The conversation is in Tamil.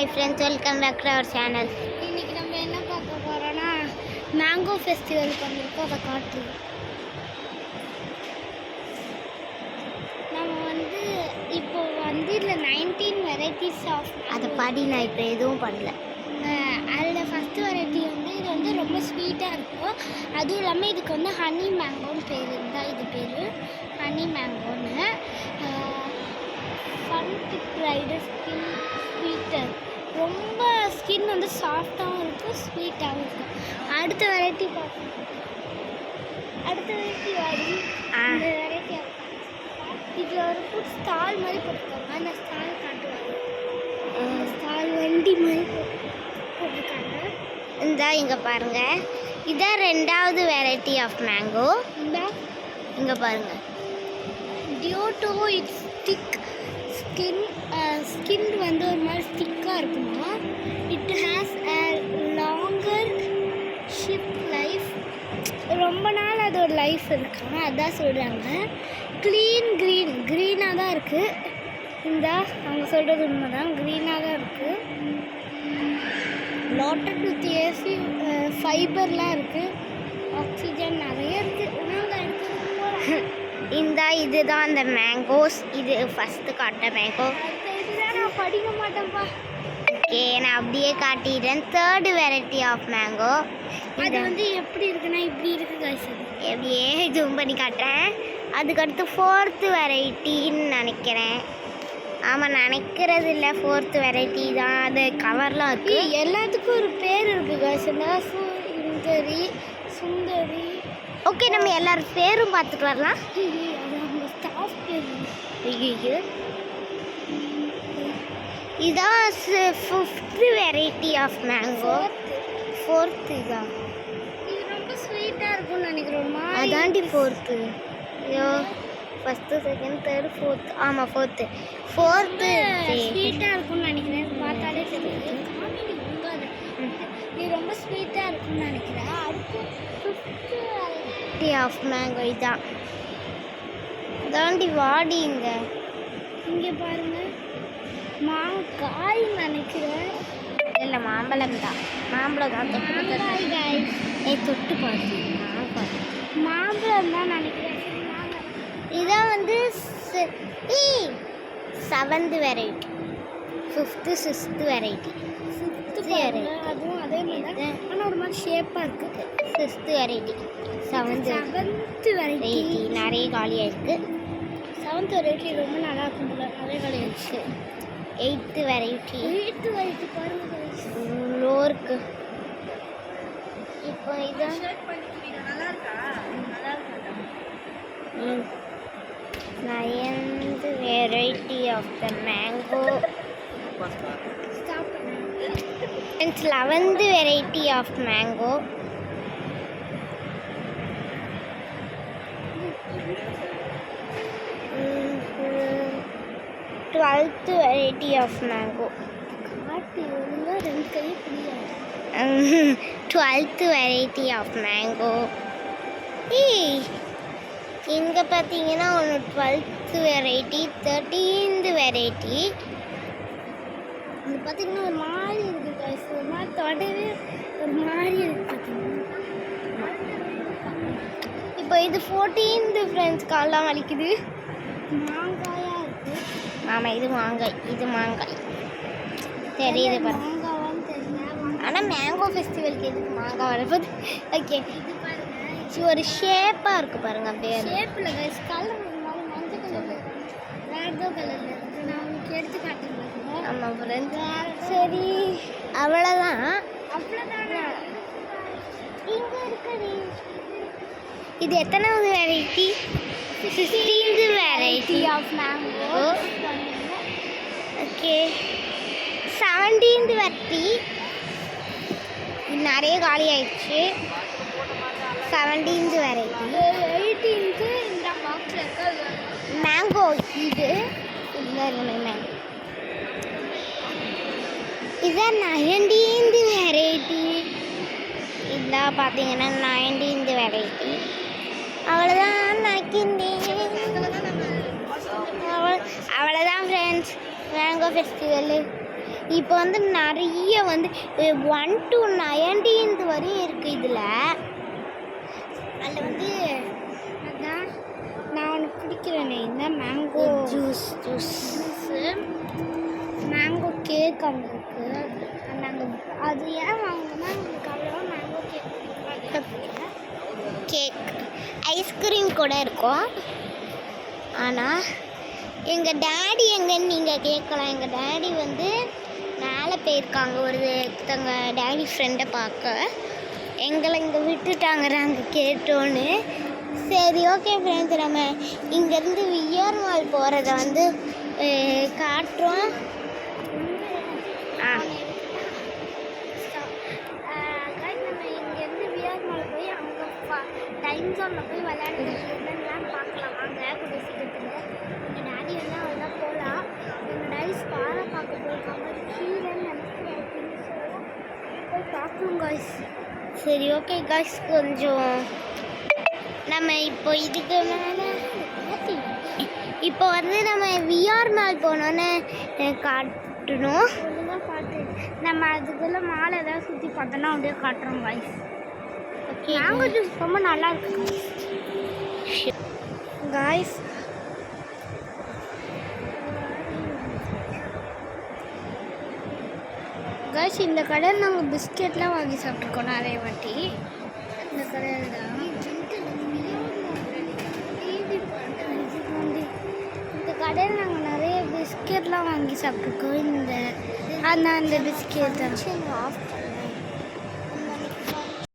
Hi friends, welcome back to our channel. இன்னைக்கு நம்ம என்ன பார்க்க போகிறோன்னா மேங்கோ ஃபெஸ்டிவலுக்கு வந்திருக்கோம். அதை காட்டுறோம். நம்ம இப்போ இதில் 19 வெரைட்டிஸ் ஆஃப் அதை படி நான் இப்போ எதுவும் பண்ணல. அதில் ஃபஸ்ட்டு வெரைட்டி இது ரொம்ப ஸ்வீட்டாக இருக்கும். அதுவும் இல்லாமல் இதுக்கு ஹனி மேங்கோன்னு பேர் இருந்தால் இது பேர் ஹனி மேங்கோன்னு. ஃபன் டிப் ரைடர் ஸ்கின் ஸ்வீட்டர், ரொம்ப ஸ்கின் சாஃப்டாகவும் இருக்கும், ஸ்வீட்டாகவும் இருக்கும். அடுத்த வெரைட்டி பார்க்கணும். அடுத்த வெரைட்டி வாடி. இந்த வெரைட்டி இதில் ஒரு ஃபுட் ஸ்டால் மாதிரி போட்டிருக்காங்க. அந்த ஸ்டால் காட்டுவாங்க. ஸ்டால் வண்டி மாதிரி போட்டிருக்காங்க. இங்கே பாருங்க, இதான் ரெண்டாவது வெரைட்டி ஆஃப் மேங்கோ. இங்கே பாருங்க. Due to its thick skin ஒரு மாதிரி ஸ்டிக்காக இருக்குமா. It has a longer shelf life, ரொம்ப நாள் அதோட லைஃப் இருக்குமா, அதான் சொல்கிறாங்க. க்ரீனாக தான் இருக்குது. அவங்க சொல்கிறது உண்மை தான், க்ரீனாக தான் இருக்குது. லாட்டட் வித் ஏசி ஃபைபர்லாம் இருக்குது. ஆக்சிஜன் நிறைய இருக்குது. இதுதான் அந்த மேங்கோஸ். இது ஃபஸ்ட்டு காட்ட மேங்கோ. இதுதான் நான் படிக்க மாட்டேன்ப்பா. ஓகே, நான் அப்படியே காட்டிடுறேன். Third variety of mango. அது எப்படி இருக்குன்னா இப்படி இருக்குது காய்ச்சி. எப்படியே ஜூம் பண்ணி காட்டுறேன். அதுக்கடுத்து ஃபோர்த்து வெரைட்டின்னு நினைக்கிறேன். ஆமாம், நினைக்கிறது இல்லை, ஃபோர்த்து வெரைட்டி தான். அது கவர்லாம் இருக்குது. எல்லாத்துக்கும் ஒரு பேர் இருக்குது காய்ச்சி. சுந்தரி. ஓகே, நம்ம எல்லாரும் பேரும் பார்த்துட்டு வரலாம். இதான் fifth variety of mango. Fourth தான். இது ரொம்ப ஸ்வீட்டாக இருக்கும்னு நினைக்கிறோம். அதாண்டி ஃபோர்த்து. ஐயோ, ஃபஸ்ட்டு, செகண்ட், தேர்டு, ஃபோர்த்து. ஆமாம், ஃபோர்த்து ஸ்வீட்டாக இருக்கும்னு நினைக்கிறேன். பார்த்தாலே தெரியுது. இது ரொம்ப ஸ்வீட்டாக இருக்கும்னு நினைக்கிறேன். அடுத்து ஃபிஃப்த்து வெரைட்டி ஆஃப் மேங்கோ இதான். அதாண்டி வாடி. இங்கே பாருங்க, மாங்காய் நினைக்கிறேன். இல்லை, மாம்பழம் தான். தொட்டு பாரு. மாம்பழம் தான் நினைக்கிறேன். இதான் seventh variety, fifth, sixth variety. அதுவும் அதே மாதிரி தான், ஆனால் ஒரு மாதிரி ஷேப்பாக இருக்குது. Sixth variety. செவன்த்து வெரைட்டி நிறைய காலியாக இருக்குது. செவன்த் வெரைட்டி ரொம்ப நல்லா இருக்கும் போல, நிறைய காலியாகிடுச்சு. எயித்து வெரைட்டி பாருங்க லோருக்கு. இப்போ இதான் ninth variety of the mango. 11th variety of mango. 12th variety of mango. 12th variety of mango. இங்கே பார்த்தீங்கன்னா ஒன்று 12th வெரைட்டி, 13th வெரைட்டி. இது பார்த்தீங்கன்னா ஒரு மாதிரி இருக்குது காய்ச்சி. ஒரு மாதிரி தொடவே ஒரு மாதிரி இருக்குது. இப்போ இது 14th ஃப்ரெண்ட்ஸ். காலெலாம் வலிக்குது. மாங்காயாக இருக்குது. ஆமாம், இது மாங்காய் தெரியுது பாரு. மாங்காவான்னு தெரியல. ஆனால் மேங்கோ ஃபெஸ்டிவலுக்கு எதுக்கு மாங்காய் வரப்போது? ஓகே, இது பாருங்க, இது ஒரு ஷேப்பாக இருக்குது பாருங்க. அப்படியே ஷேப்பில் காய்ச்சி. கலர் மஞ்சள் கலரில் வேறு ஏதோ கலரில் இருக்குது. நான் உங்களுக்கு எடுத்து காட்டுறேன். ஆமாம் ஃப்ரெண்ட்ஸ். சரி, அவ்வளோதானா? இங்கே இருக்குது. இது எத்தனாவது variety? 15th variety of mango. Okay, 17th variety. நிறைய காலி ஆயிடுச்சு. 17th variety. 18th இந்த பாக்ஸில் இருக்க மேங்கோ. இது மேங்கோ. இதான் 19th வெரைட்டி. இதான் பார்த்தீங்கன்னா 19th வெரைட்டி. அவ்வளோதான் நினைக்கின்றேன். அவ்வளோதான் ஃப்ரெண்ட்ஸ், மேங்கோ ஃபெஸ்டிவல். இப்போ வந்து நிறைய வந்து 1 to 19 வரையும் இருக்குது இதில். அதில் வந்து அதான் நான் உனக்கு பிடிக்கிறேனே இந்த மேங்கோ ஜூஸு மேங்கோ கேக் அங்கே இருக்குது. நாங்கள் அது ஏன் வாங்கினோம்னா உங்களுக்கு அவ்வளோவா மேங்கோ கேக் பிடிக்காது. கேக் ஐஸ்கிரீம் கூட இருக்கும். ஆனால் எங்கள் டேடி எங்கன்னு நீங்கள் கேட்கலாம். எங்கள் டேடி வந்து மேலே போயிருக்காங்க ஒருத்தங்க டேடி ஃப்ரெண்டை பார்க்க. எங்களை இங்கே விட்டுட்டாங்க நாங்கள் கேட்டோன்னு. சரி ஓகே ஃப்ரெண்ட்ஸ், நம்ம இங்கேருந்து விஆர் மால் போகிறத வந்து காட்டுறோம். நம்ம இங்கேருந்து விஆர் மால் போய் அங்கே டைம் ஜோனில் போய் விளையாடுறது என்னென்னலாம் பார்க்கலாம் வாங்க கூடிய சீக்கிரத்தில். எங்கள் டேடி வந்து அவ்வளோதான் போகலாம். எங்கள் டேடி ஸ்பாரை பார்க்க போயிருக்காங்க கீழே நினைக்கிறேன். போய் பார்க்கணும் காய்ஸ். சரி ஓகே காய்ஸ், கொஞ்சம் நம்ம இப்போ இதுக்கு மேலே இப்போ வந்து நம்ம விஆர் மால் போனோன்னு காட்டணும். ஒழுங்காக பார்த்து நம்ம அதுக்குள்ளே மாலை ஏதாவது சுற்றி பார்த்தோன்னா அப்படியே காட்டுறோம் காய்ஸ். ஓகே மேங்கோ ஜூஸ் ரொம்ப நல்லா இருக்கு காய்ஸ். காய்ஸ் இந்த கடையில் நாங்கள் பிஸ்கெட்லாம் வாங்கி சாப்பிட்ருக்கோம் நிறைய வாட்டி. இந்த கடையில் தான் இந்த கடையில் நாங்கள் நிறைய பிஸ்கெட்லாம் வாங்கி சாப்பிட்ருக்கோம். அந்த பிஸ்கெட் தான் ஆஃப்